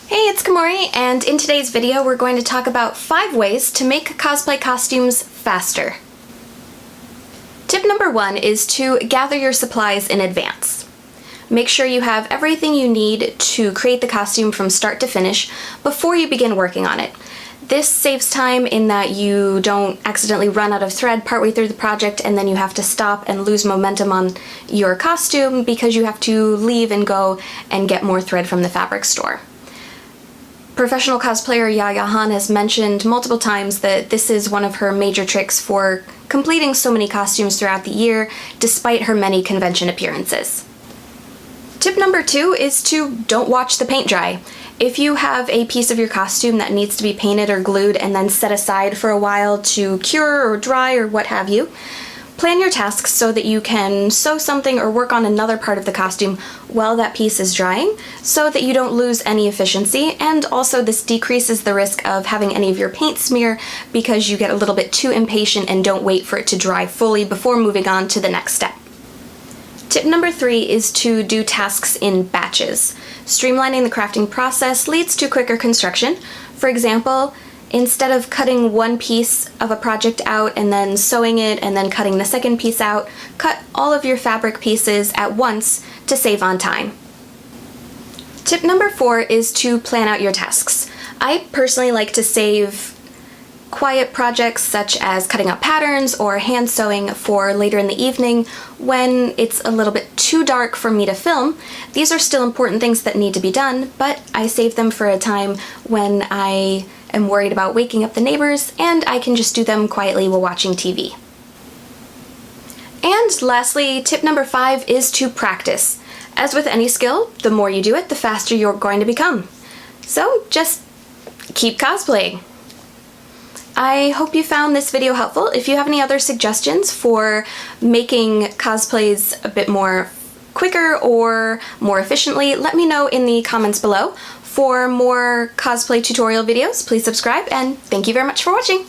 Hey, it's Kamori, and in today's video we're going to talk about 5 ways to make cosplay costumes faster. Tip number 1 is to gather your supplies in advance. Make sure you have everything you need to create the costume from start to finish before you begin working on it. This saves time in that you don't accidentally run out of thread partway through the project and then you have to stop and lose momentum on your costume because you have to leave and go and get more thread from the fabric store. Professional cosplayer Yaya Han has mentioned multiple times that this is one of her major tricks for completing so many costumes throughout the year, despite her many convention appearances. Tip number 2 is to don't watch the paint dry. If you have a piece of your costume that needs to be painted or glued and then set aside for a while to cure or dry or what have you, plan your tasks so that you can sew something or work on another part of the costume while that piece is drying so that you don't lose any efficiency, and also this decreases the risk of having any of your paint smear because you get a little bit too impatient and don't wait for it to dry fully before moving on to the next step. Tip number 3 is to do tasks in batches. Streamlining the crafting process leads to quicker construction. For example, instead of cutting one piece of a project out and then sewing it and then cutting the second piece out, cut all of your fabric pieces at once to save on time. Tip number 4 is to plan out your tasks. I personally like to save quiet projects such as cutting out patterns or hand sewing for later in the evening when it's a little bit too dark for me to film. These are still important things that need to be done, but I save them for a time when I am worried about waking up the neighbors and I can just do them quietly while watching TV. And lastly, tip number 5 is to practice. As with any skill, the more you do it, the faster you're going to become. So just keep cosplaying. I hope you found this video helpful. If you have any other suggestions for making cosplays a bit more quicker or more efficiently, let me know in the comments below. For more cosplay tutorial videos, please subscribe, and thank you very much for watching!